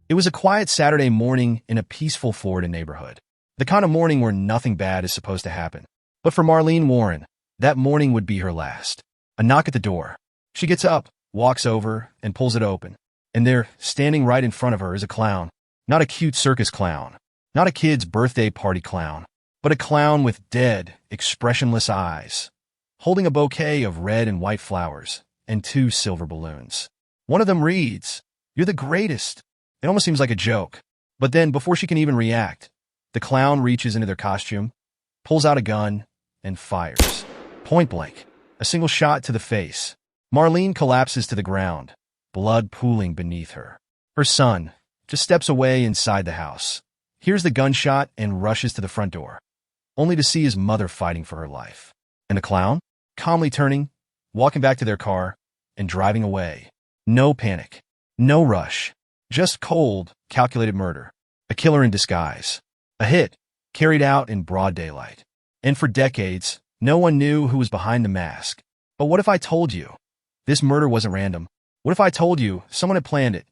It was a quiet Saturday morning in a peaceful Florida neighborhood. The kind of morning where nothing bad is supposed to happen. But for Marlene Warren, that morning would be her last. A knock at the door. She gets up, walks over, and pulls it open. And there, standing right in front of her, is a clown. Not a cute circus clown. Not a kid's birthday party clown. But a clown with dead, expressionless eyes, holding a bouquet of red and white flowers and 2 silver balloons. One of them reads, "You're the greatest." It almost seems like a joke. But then, before she can even react, the clown reaches into their costume, pulls out a gun, and fires. Point blank. A single shot to the face. Marlene collapses to the ground, blood pooling beneath her. Her son just steps away inside the house, hears the gunshot, and rushes to the front door, only to see his mother fighting for her life. And the clown, calmly turning, walking back to their car, and driving away. No panic. No rush. Just cold, calculated murder. A killer in disguise. A hit, carried out in broad daylight. And for decades, no one knew who was behind the mask. But what if I told you this murder wasn't random? What if I told you someone had planned it,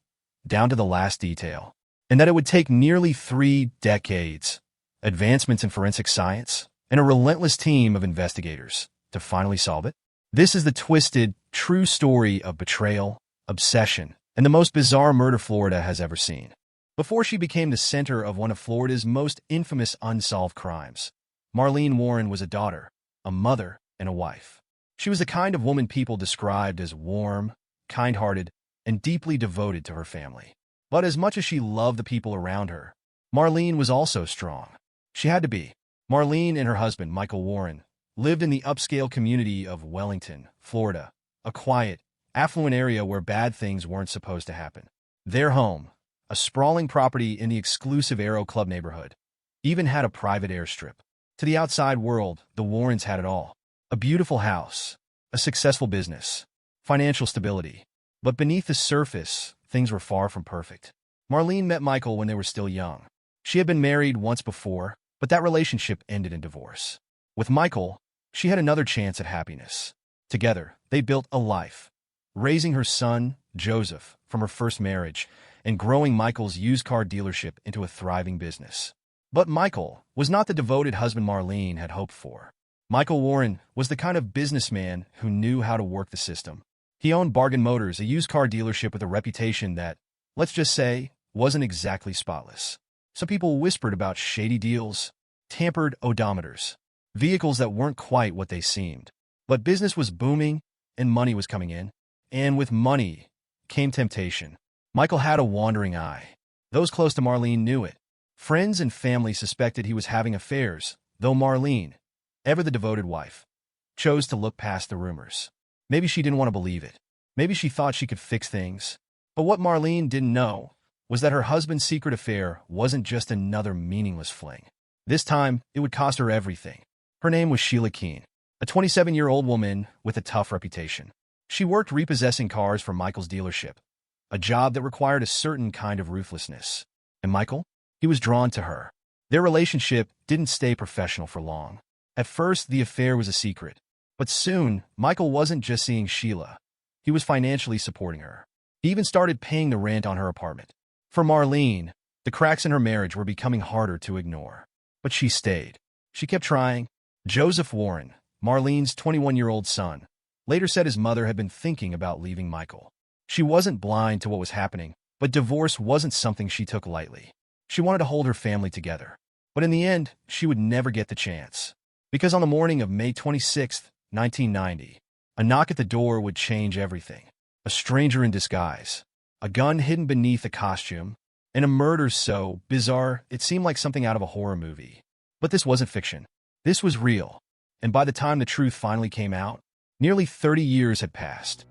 down to the last detail, and that it would take nearly 3 decades, advancements in forensic science, and a relentless team of investigators to finally solve it? This is the twisted, true story of betrayal, obsession, and the most bizarre murder Florida has ever seen. Before she became the center of one of Florida's most infamous unsolved crimes, Marlene Warren was a daughter, a mother, and a wife. She was the kind of woman people described as warm, kind-hearted, and deeply devoted to her family. But as much as she loved the people around her, Marlene was also strong. She had to be. Marlene and her husband, Michael Warren, lived in the upscale community of Wellington, Florida, a quiet, affluent area where bad things weren't supposed to happen. Their home, a sprawling property in the exclusive Aero Club neighborhood, even had a private airstrip. To the outside world, the Warrens had it all. A beautiful house, a successful business, financial stability. But beneath the surface, things were far from perfect. Marlene met Michael when they were still young. She had been married once before, but that relationship ended in divorce. With Michael, she had another chance at happiness. Together, they built a life, raising her son, Joseph, from her first marriage, and growing Michael's used car dealership into a thriving business. But Michael was not the devoted husband Marlene had hoped for. Michael Warren was the kind of businessman who knew how to work the system. He owned Bargain Motors, a used car dealership with a reputation that, let's just say, wasn't exactly spotless. Some people whispered about shady deals, tampered odometers, vehicles that weren't quite what they seemed. But business was booming, and money was coming in. And with money came temptation. Michael had a wandering eye. Those close to Marlene knew it. Friends and family suspected he was having affairs, though Marlene, ever the devoted wife, chose to look past the rumors. Maybe she didn't want to believe it. Maybe she thought she could fix things. But what Marlene didn't know was that her husband's secret affair wasn't just another meaningless fling. This time, it would cost her everything. Her name was Sheila Keene, a 27-year-old woman with a tough reputation. She worked repossessing cars for Michael's dealership, a job that required a certain kind of ruthlessness. And Michael? He was drawn to her. Their relationship didn't stay professional for long. At first, the affair was a secret. But soon, Michael wasn't just seeing Sheila. He was financially supporting her. He even started paying the rent on her apartment. For Marlene, the cracks in her marriage were becoming harder to ignore. But she stayed. She kept trying. Joseph Warren, Marlene's 21-year-old son, later said his mother had been thinking about leaving Michael. She wasn't blind to what was happening, but divorce wasn't something she took lightly. She wanted to hold her family together. But in the end, she would never get the chance. Because on the morning of May 26, 1990, a knock at the door would change everything. A stranger in disguise, a gun hidden beneath a costume, and a murder so bizarre it seemed like something out of a horror movie. But this wasn't fiction. This was real. And by the time the truth finally came out, nearly 30 years had passed.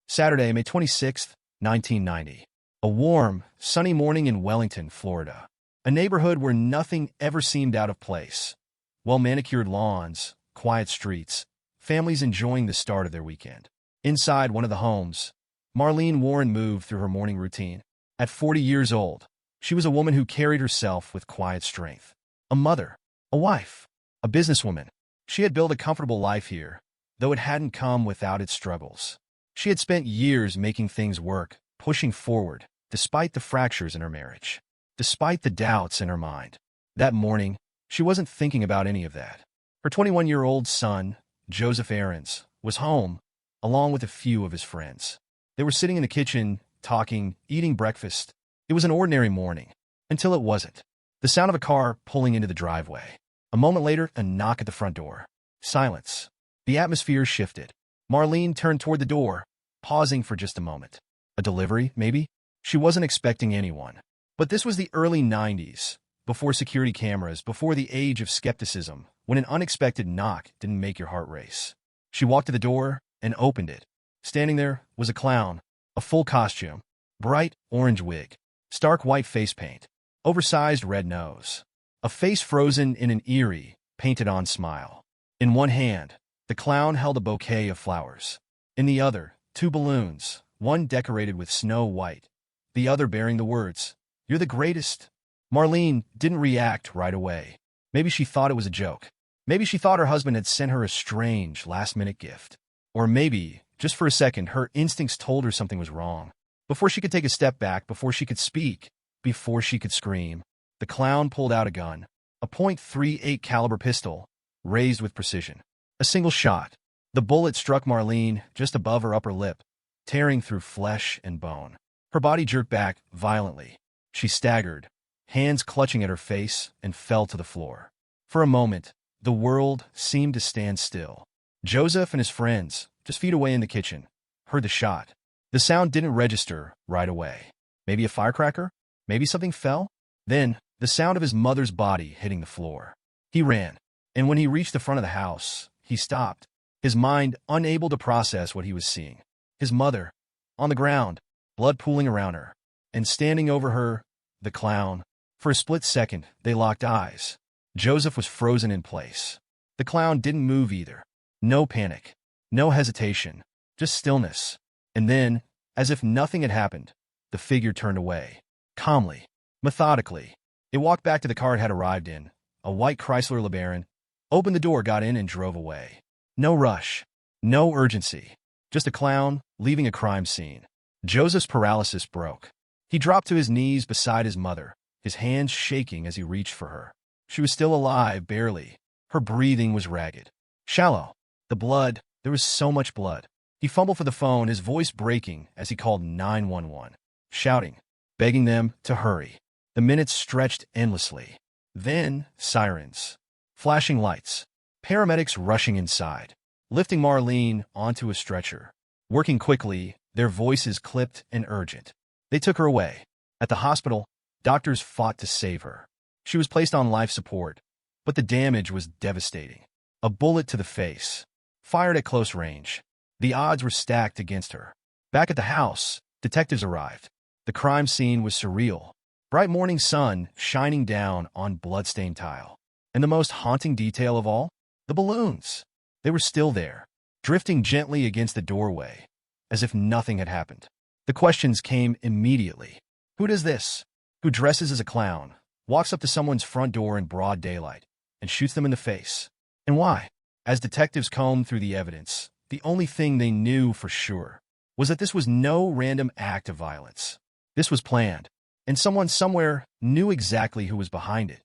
Saturday, May 26, 1990. A warm, sunny morning in Wellington, Florida. A neighborhood where nothing ever seemed out of place. Well-manicured lawns, quiet streets, families enjoying the start of their weekend. Inside one of the homes, Marlene Warren moved through her morning routine. At 40 years old, she was a woman who carried herself with quiet strength. A mother, a wife, a businesswoman. She had built a comfortable life here, though it hadn't come without its struggles. She had spent years making things work, pushing forward, despite the fractures in her marriage, despite the doubts in her mind. That morning, she wasn't thinking about any of that. Her 21-year-old son, Joseph Aarons, was home, along with a few of his friends. They were sitting in the kitchen, talking, eating breakfast. It was an ordinary morning, until it wasn't. The sound of a car pulling into the driveway. A moment later, a knock at the front door. Silence. The atmosphere shifted. Marlene turned toward the door, pausing for just a moment. A delivery, maybe? She wasn't expecting anyone. But this was the early 90s, before security cameras, before the age of skepticism, when an unexpected knock didn't make your heart race. She walked to the door and opened it. Standing there was a clown, a full costume, bright orange wig, stark white face paint, oversized red nose, a face frozen in an eerie, painted-on smile. In one hand, the clown held a bouquet of flowers. In the other, two balloons, one decorated with Snow White, the other bearing the words, "You're the greatest." Marlene didn't react right away. Maybe she thought it was a joke. Maybe she thought her husband had sent her a strange, last-minute gift. Or maybe, just for a second, her instincts told her something was wrong. Before she could take a step back, before she could speak, before she could scream, the clown pulled out a gun, a .38 caliber pistol, raised with precision. A single shot. The bullet struck Marlene just above her upper lip, tearing through flesh and bone. Her body jerked back violently. She staggered, hands clutching at her face, and fell to the floor. For a moment, the world seemed to stand still. Joseph and his friends, just feet away in the kitchen, heard the shot. The sound didn't register right away. Maybe a firecracker? Maybe something fell? Then, the sound of his mother's body hitting the floor. He ran, and when he reached the front of the house, he stopped, his mind unable to process what he was seeing. His mother, on the ground, blood pooling around her, and standing over her, the clown. For a split second, they locked eyes. Joseph was frozen in place. The clown didn't move either. No panic, no hesitation, just stillness. And then, as if nothing had happened, the figure turned away. Calmly, methodically. It walked back to the car it had arrived in, a white Chrysler LeBaron, opened the door, got in, and drove away. No rush, no urgency. Just a clown leaving a crime scene. Joseph's paralysis broke. He dropped to his knees beside his mother, his hands shaking as he reached for her. She was still alive, barely. Her breathing was ragged, shallow. The blood, there was so much blood. He fumbled for the phone, his voice breaking as he called 911, shouting, begging them to hurry. The minutes stretched endlessly. Then, sirens. Flashing lights. Paramedics rushing inside, lifting Marlene onto a stretcher. Working quickly, their voices clipped and urgent. They took her away. At the hospital, doctors fought to save her. She was placed on life support, but the damage was devastating. A bullet to the face, fired at close range. The odds were stacked against her. Back at the house, detectives arrived. The crime scene was surreal. Bright morning sun shining down on bloodstained tile. And the most haunting detail of all? The balloons. They were still there, drifting gently against the doorway, as if nothing had happened. The questions came immediately. Who does this? Who dresses as a clown, walks up to someone's front door in broad daylight, and shoots them in the face? And why? As detectives combed through the evidence, the only thing they knew for sure was that this was no random act of violence. This was planned, and someone somewhere knew exactly who was behind it.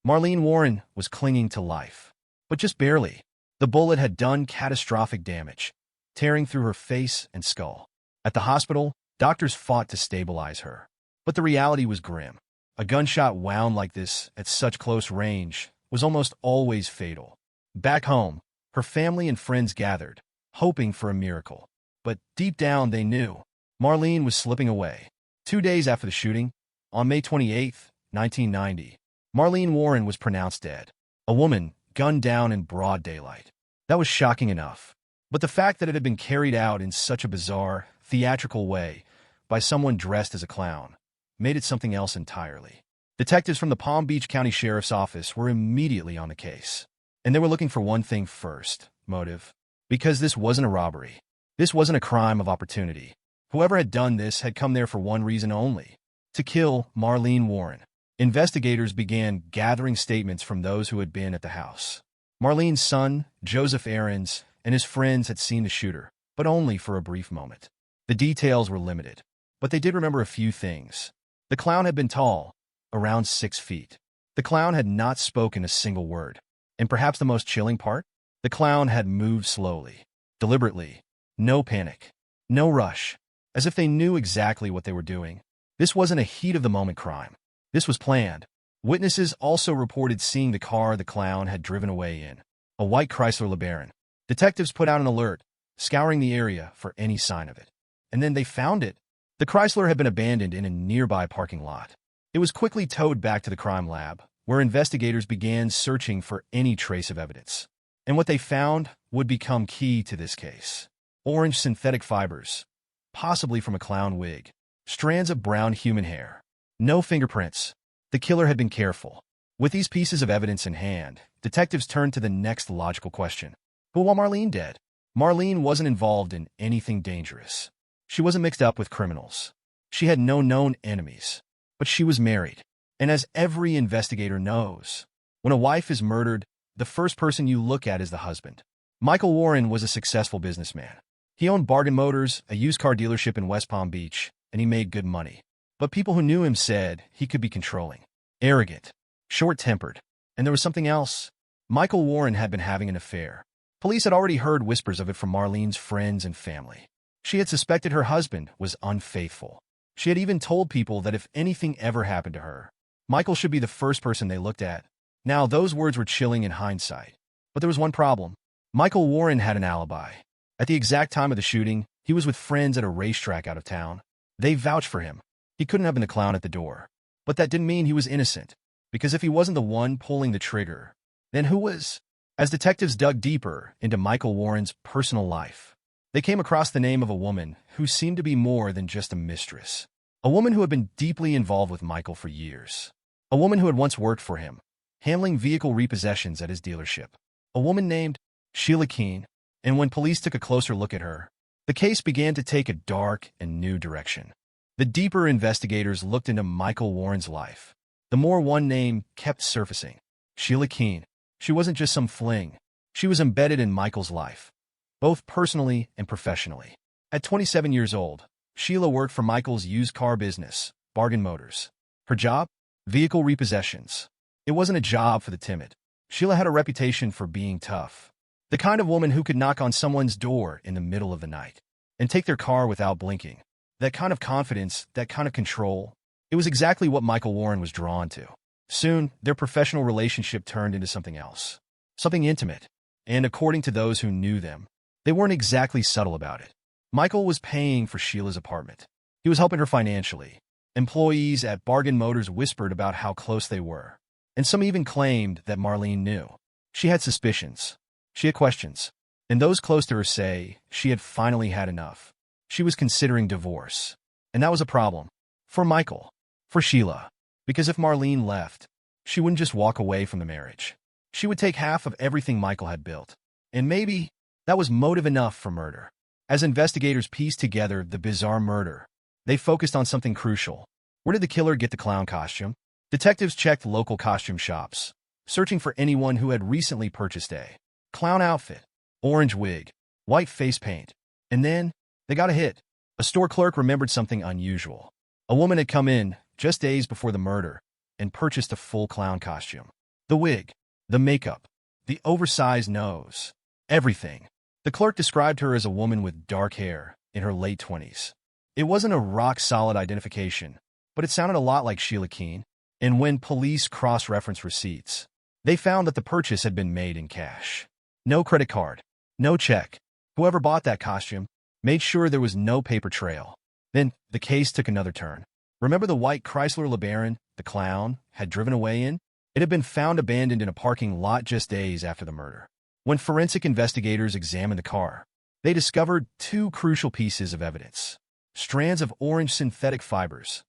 Marlene Warren was clinging to life, but just barely. The bullet had done catastrophic damage, tearing through her face and skull. At the hospital, doctors fought to stabilize her. But the reality was grim. A gunshot wound like this at such close range was almost always fatal. Back home, her family and friends gathered, hoping for a miracle. But deep down they knew Marlene was slipping away. 2 days after the shooting, on May 28, 1990, Marlene Warren was pronounced dead. A woman gunned down in broad daylight. That was shocking enough. But the fact that it had been carried out in such a bizarre, theatrical way by someone dressed as a clown made it something else entirely. Detectives from the Palm Beach County Sheriff's Office were immediately on the case. And they were looking for one thing first: motive. Because this wasn't a robbery. This wasn't a crime of opportunity. Whoever had done this had come there for one reason only: to kill Marlene Warren. Investigators began gathering statements from those who had been at the house. Marlene's son, Joseph Aarons, and his friends had seen the shooter, but only for a brief moment. The details were limited, but they did remember a few things. The clown had been tall, around 6 feet. The clown had not spoken a single word. And perhaps the most chilling part? The clown had moved slowly, deliberately. No panic, no rush, as if they knew exactly what they were doing. This wasn't a heat-of-the-moment crime. This was planned. Witnesses also reported seeing the car the clown had driven away in, a white Chrysler LeBaron. Detectives put out an alert, scouring the area for any sign of it. And then they found it. The Chrysler had been abandoned in a nearby parking lot. It was quickly towed back to the crime lab, where investigators began searching for any trace of evidence. And what they found would become key to this case. Orange synthetic fibers, possibly from a clown wig. Strands of brown human hair. No fingerprints. The killer had been careful. With these pieces of evidence in hand, detectives turned to the next logical question. Who was Marlene dead? Marlene wasn't involved in anything dangerous. She wasn't mixed up with criminals. She had no known enemies. But she was married. And as every investigator knows, when a wife is murdered, the first person you look at is the husband. Michael Warren was a successful businessman. He owned Bargain Motors, a used car dealership in West Palm Beach, and he made good money. But people who knew him said he could be controlling, arrogant, short-tempered. And there was something else. Michael Warren had been having an affair. Police had already heard whispers of it from Marlene's friends and family. She had suspected her husband was unfaithful. She had even told people that if anything ever happened to her, Michael should be the first person they looked at. Now, those words were chilling in hindsight. But there was one problem. Michael Warren had an alibi. At the exact time of the shooting, he was with friends at a racetrack out of town. They vouched for him. He couldn't have been the clown at the door. But that didn't mean he was innocent. Because if he wasn't the one pulling the trigger, then who was? As detectives dug deeper into Michael Warren's personal life, they came across the name of a woman who seemed to be more than just a mistress. A woman who had been deeply involved with Michael for years. A woman who had once worked for him, handling vehicle repossessions at his dealership. A woman named Sheila Keene. And when police took a closer look at her, the case began to take a dark and new direction. The deeper investigators looked into Michael Warren's life, the more one name kept surfacing. Sheila Keene. She wasn't just some fling. She was embedded in Michael's life, both personally and professionally. At 27 years old, Sheila worked for Michael's used car business, Bargain Motors. Her job? Vehicle repossessions. It wasn't a job for the timid. Sheila had a reputation for being tough. The kind of woman who could knock on someone's door in the middle of the night and take their car without blinking. That kind of confidence, that kind of control. It was exactly what Michael Warren was drawn to. Soon, their professional relationship turned into something else. Something intimate. And according to those who knew them, they weren't exactly subtle about it. Michael was paying for Sheila's apartment. He was helping her financially. Employees at Bargain Motors whispered about how close they were. And some even claimed that Marlene knew. She had suspicions. She had questions. And those close to her say she had finally had enough. She was considering divorce. And that was a problem. For Michael. For Sheila. Because if Marlene left, she wouldn't just walk away from the marriage. She would take half of everything Michael had built. And maybe that was motive enough for murder. As investigators pieced together the bizarre murder, they focused on something crucial. Where did the killer get the clown costume? Detectives checked local costume shops, searching for anyone who had recently purchased a clown outfit, orange wig, white face paint. And then, they got a hit. A store clerk remembered something unusual. A woman had come in, just days before the murder, and purchased a full clown costume. The wig, the makeup, the oversized nose, everything. The clerk described her as a woman with dark hair, in her late 20s. It wasn't a rock-solid identification, but it sounded a lot like Sheila Keene. And when police cross-referenced receipts, they found that the purchase had been made in cash. No credit card, no check. Whoever bought that costume made sure there was no paper trail. Then, the case took another turn. Remember the white Chrysler LeBaron the clown had driven away in? It had been found abandoned in a parking lot just days after the murder. When forensic investigators examined the car, they discovered two crucial pieces of evidence. Strands of orange synthetic fibers,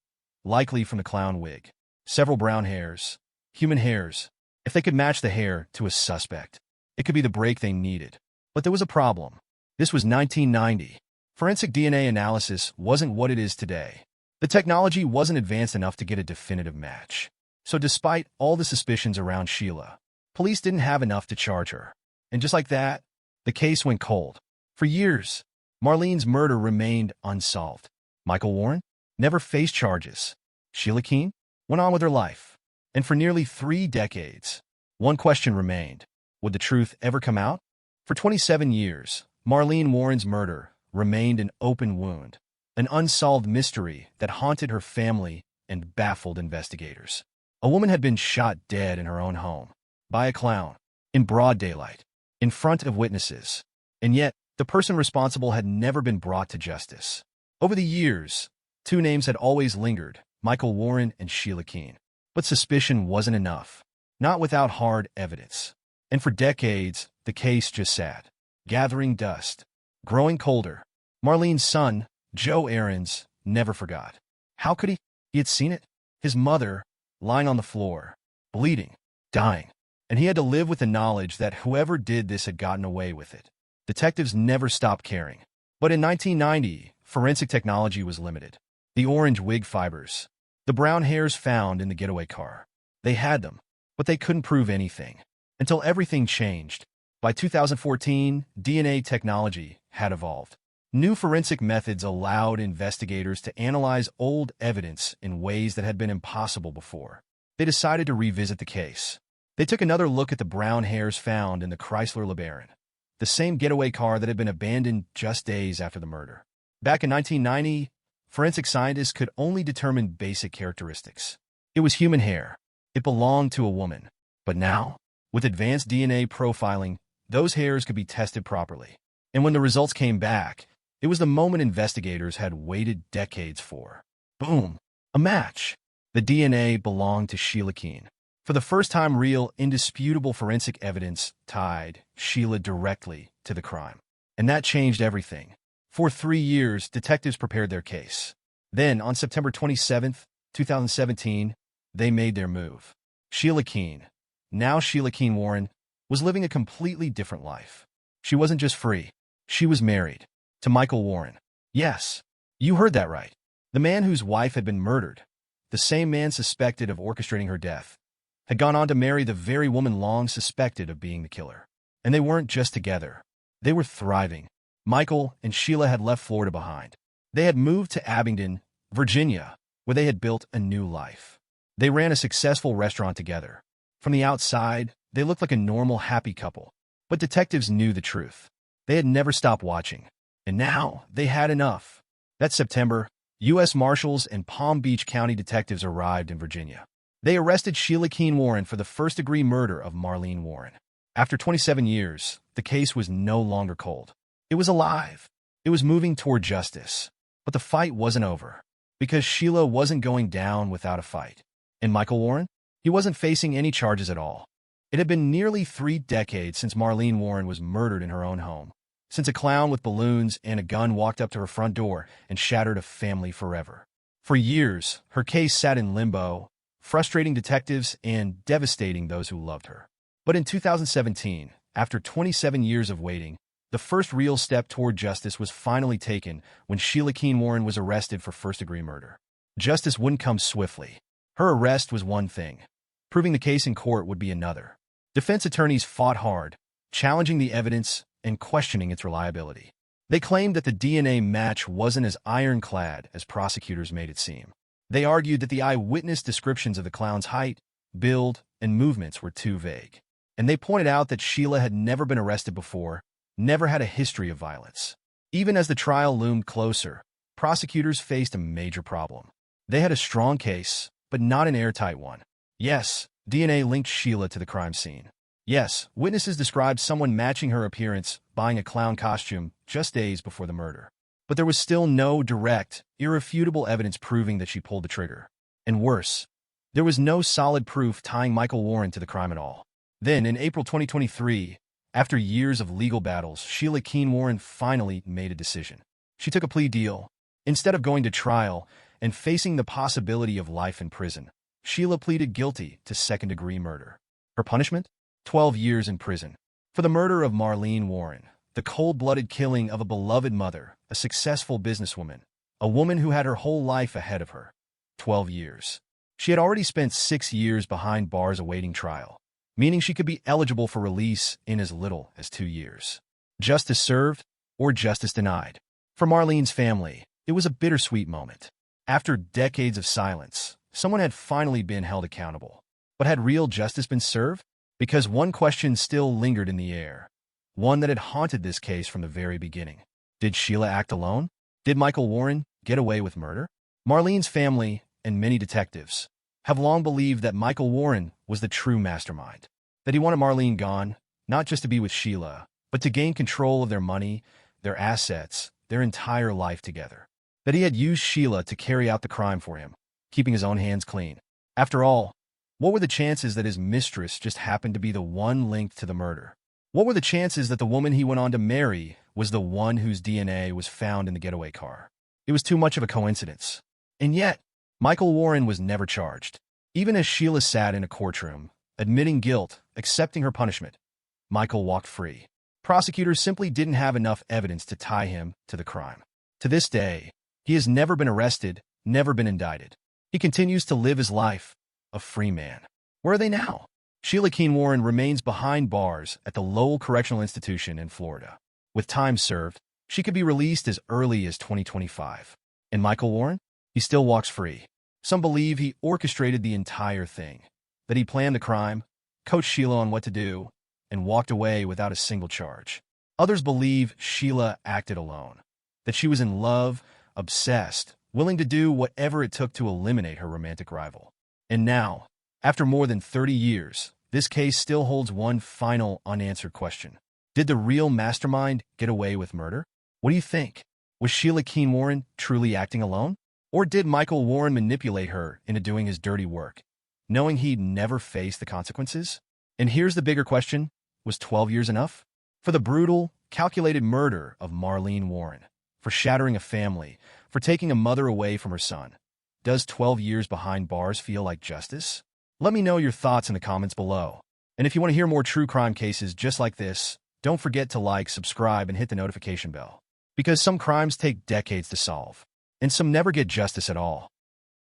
likely from the clown wig. Several brown hairs, human hairs. If they could match the hair to a suspect, it could be the break they needed. But there was a problem. This was 1990. Forensic DNA analysis wasn't what it is today. The technology wasn't advanced enough to get a definitive match. So despite all the suspicions around Sheila, police didn't have enough to charge her. And just like that, the case went cold. For years, Marlene's murder remained unsolved. Michael Warren never faced charges. Sheila Keene went on with her life. And for nearly 3 decades, one question remained. Would the truth ever come out? For 27 years, Marlene Warren's murder remained an open wound, an unsolved mystery that haunted her family and baffled investigators. A woman had been shot dead in her own home, by a clown, in broad daylight, in front of witnesses. And yet, the person responsible had never been brought to justice. Over the years, 2 names had always lingered, Michael Warren and Sheila Keene. But suspicion wasn't enough, not without hard evidence. And for decades, the case just sat, gathering dust, growing colder. Marlene's son, Joe Aarons, never forgot. How could he? He had seen it. His mother, lying on the floor, bleeding, dying. And he had to live with the knowledge that whoever did this had gotten away with it. Detectives never stopped caring. But in 1990, forensic technology was limited. The orange wig fibers, the brown hairs found in the getaway car. They had them, but they couldn't prove anything. Until everything changed. By 2014, DNA technology had evolved. New forensic methods allowed investigators to analyze old evidence in ways that had been impossible before. They decided to revisit the case. They took another look at the brown hairs found in the Chrysler LeBaron, the same getaway car that had been abandoned just days after the murder. Back in 1990, forensic scientists could only determine basic characteristics. It was human hair. It belonged to a woman. But now, with advanced DNA profiling, those hairs could be tested properly. And when the results came back, it was the moment investigators had waited decades for. Boom! A match! The DNA belonged to Sheila Keene. For the first time, real, indisputable forensic evidence tied Sheila directly to the crime. And that changed everything. For 3 years, detectives prepared their case. Then, on September 27, 2017, they made their move. Sheila Keene, now Sheila Keene Warren, was living a completely different life. She wasn't just free. She was married to Michael Warren. Yes, you heard that right. The man whose wife had been murdered, the same man suspected of orchestrating her death, had gone on to marry the very woman long suspected of being the killer. And they weren't just together. They were thriving. Michael and Sheila had left Florida behind. They had moved to Abingdon, Virginia, where they had built a new life. They ran a successful restaurant together. From the outside, they looked like a normal, happy couple. But detectives knew the truth. They had never stopped watching. And now, they had enough. That September, U.S. Marshals and Palm Beach County detectives arrived in Virginia. They arrested Sheila Keene Warren for the first-degree murder of Marlene Warren. After 27 years, the case was no longer cold. It was alive. It was moving toward justice. But the fight wasn't over, because Sheila wasn't going down without a fight. And Michael Warren? He wasn't facing any charges at all. It had been nearly 3 decades since Marlene Warren was murdered in her own home, since a clown with balloons and a gun walked up to her front door and shattered a family forever. For years, her case sat in limbo, frustrating detectives and devastating those who loved her. But in 2017, after 27 years of waiting, the first real step toward justice was finally taken when Sheila Keene Warren was arrested for first-degree murder. Justice wouldn't come swiftly. Her arrest was one thing. Proving the case in court would be another. Defense attorneys fought hard, challenging the evidence and questioning its reliability. They claimed that the DNA match wasn't as ironclad as prosecutors made it seem. They argued that the eyewitness descriptions of the clown's height, build, and movements were too vague. And they pointed out that Sheila had never been arrested before, never had a history of violence. Even as the trial loomed closer, prosecutors faced a major problem. They had a strong case, but not an airtight one. Yes, DNA linked Sheila to the crime scene. Yes, witnesses described someone matching her appearance, buying a clown costume just days before the murder. But there was still no direct, irrefutable evidence proving that she pulled the trigger. And worse, there was no solid proof tying Michael Warren to the crime at all. Then, in April 2023, after years of legal battles, Sheila Keene Warren finally made a decision. She took a plea deal. Instead of going to trial and facing the possibility of life in prison, Sheila pleaded guilty to second-degree murder. Her punishment? 12 years in prison. For the murder of Marlene Warren, the cold-blooded killing of a beloved mother, a successful businesswoman, a woman who had her whole life ahead of her. 12 years. She had already spent 6 years behind bars awaiting trial, meaning she could be eligible for release in as little as 2 years. Justice served or justice denied. For Marlene's family, it was a bittersweet moment. After decades of silence, someone had finally been held accountable. But had real justice been served? Because one question still lingered in the air, one that had haunted this case from the very beginning. Did Sheila act alone? Did Michael Warren get away with murder? Marlene's family, and many detectives, have long believed that Michael Warren was the true mastermind, that he wanted Marlene gone, not just to be with Sheila, but to gain control of their money, their assets, their entire life together. That he had used Sheila to carry out the crime for him, keeping his own hands clean. After all, what were the chances that his mistress just happened to be the one linked to the murder? What were the chances that the woman he went on to marry was the one whose DNA was found in the getaway car? It was too much of a coincidence. And yet, Michael Warren was never charged. Even as Sheila sat in a courtroom, admitting guilt, accepting her punishment, Michael walked free. Prosecutors simply didn't have enough evidence to tie him to the crime. To this day, he has never been arrested, never been indicted. He continues to live his life, a free man. Where are they now? Sheila Keene Warren remains behind bars at the Lowell Correctional Institution in Florida. With time served, she could be released as early as 2025. And Michael Warren? He still walks free. Some believe he orchestrated the entire thing, that he planned the crime, coached Sheila on what to do, and walked away without a single charge. Others believe Sheila acted alone, that she was in love, obsessed, willing to do whatever it took to eliminate her romantic rival. And now, after more than 30 years, this case still holds one final unanswered question. Did the real mastermind get away with murder? What do you think? Was Sheila Keene Warren truly acting alone? Or did Michael Warren manipulate her into doing his dirty work, knowing he'd never face the consequences? And here's the bigger question. Was 12 years enough? For the brutal, calculated murder of Marlene Warren, for shattering a family, for taking a mother away from her son, does 12 years behind bars feel like justice? Let me know your thoughts in the comments below. And if you want to hear more true crime cases just like this, don't forget to like, subscribe, and hit the notification bell. Because some crimes take decades to solve, and some never get justice at all.